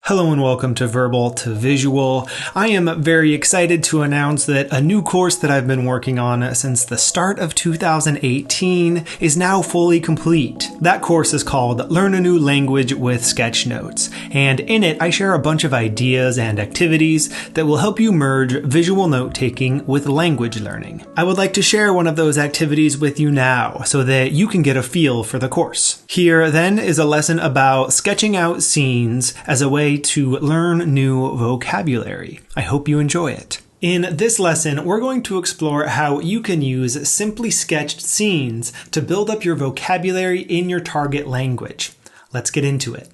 Hello and welcome to Verbal to Visual. I am very excited to announce that a new course that I've been working on since the start of 2018 is now fully complete. That course is called Learn a New Language with Sketchnotes, and in it I share a bunch of ideas and activities that will help you merge visual note-taking with language learning. I would like to share one of those activities with you now so that you can get a feel for the course. Here then is a lesson about sketching out scenes as a way to learn new vocabulary. I hope you enjoy it. In this lesson, we're going to explore how you can use simply sketched scenes to build up your vocabulary in your target language. Let's get into it.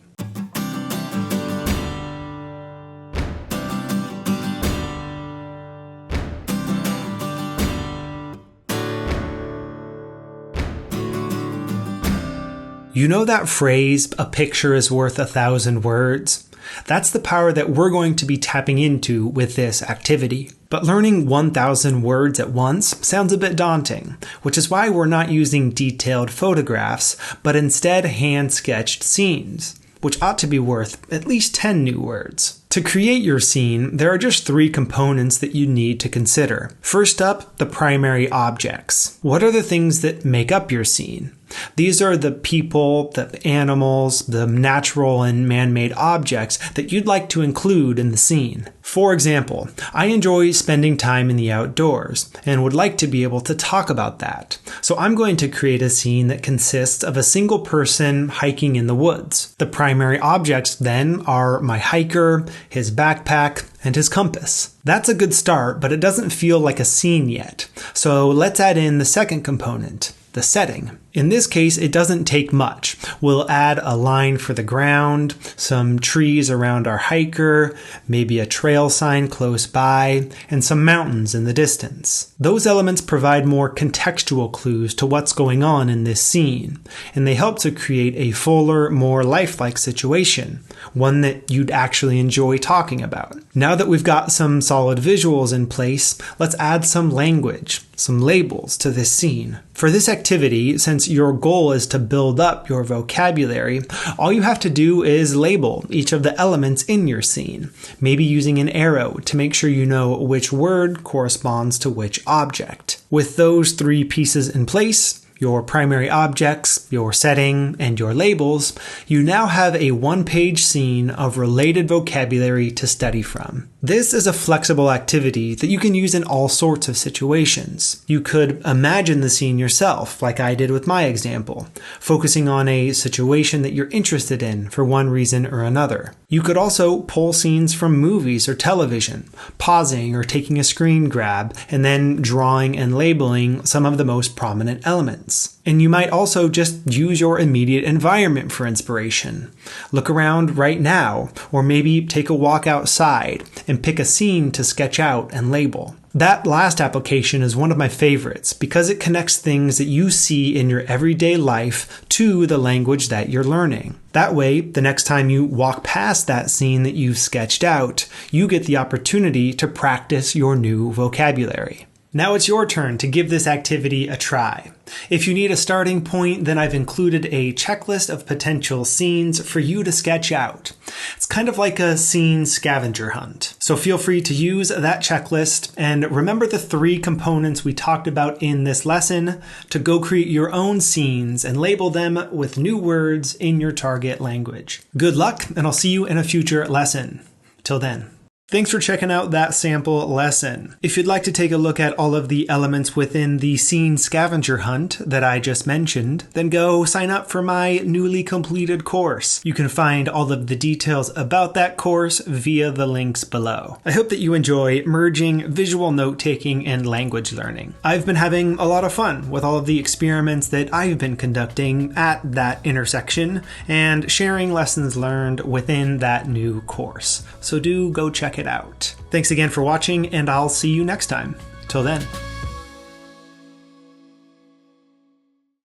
You know that phrase, a picture is worth 1,000 words? That's the power that we're going to be tapping into with this activity. But learning 1,000 words at once sounds a bit daunting, which is why we're not using detailed photographs, but instead hand-sketched scenes, which ought to be worth at least 10 new words. To create your scene, there are just 3 components that you need to consider. First up, the primary objects. What are the things that make up your scene? These are the people, the animals, the natural and man-made objects that you'd like to include in the scene. For example, I enjoy spending time in the outdoors and would like to be able to talk about that. So I'm going to create a scene that consists of a single person hiking in the woods. The primary objects then are my hiker, his backpack, and his compass. That's a good start, but it doesn't feel like a scene yet. So let's add in the second component, the setting. In this case, it doesn't take much. We'll add a line for the ground, some trees around our hiker, maybe a trail sign close by, and some mountains in the distance. Those elements provide more contextual clues to what's going on in this scene, and they help to create a fuller, more lifelike situation, one that you'd actually enjoy talking about. Now that we've got some solid visuals in place, let's add some language, some labels to this scene. For this activity, since your goal is to build up your vocabulary, all you have to do is label each of the elements in your scene, maybe using an arrow to make sure you know which word corresponds to which object. With those 3 pieces in place, your primary objects, your setting, and your labels, you now have a one-page scene of related vocabulary to study from. This is a flexible activity that you can use in all sorts of situations. You could imagine the scene yourself, like I did with my example, focusing on a situation that you're interested in for one reason or another. You could also pull scenes from movies or television, pausing or taking a screen grab, and then drawing and labeling some of the most prominent elements. And you might also just use your immediate environment for inspiration. Look around right now, or maybe take a walk outside and pick a scene to sketch out and label. That last application is one of my favorites because it connects things that you see in your everyday life to the language that you're learning. That way, the next time you walk past that scene that you've sketched out, you get the opportunity to practice your new vocabulary. Now it's your turn to give this activity a try. If you need a starting point, then I've included a checklist of potential scenes for you to sketch out. It's kind of like a scene scavenger hunt. So feel free to use that checklist and remember the 3 components we talked about in this lesson to go create your own scenes and label them with new words in your target language. Good luck, and I'll see you in a future lesson. Till then. Thanks for checking out that sample lesson. If you'd like to take a look at all of the elements within the scene scavenger hunt that I just mentioned, then go sign up for my newly completed course. You can find all of the details about that course via the links below. I hope that you enjoy merging visual note-taking and language learning. I've been having a lot of fun with all of the experiments that I've been conducting at that intersection and sharing lessons learned within that new course. So do go check it out. Thanks again for watching, and I'll see you next time. Till then.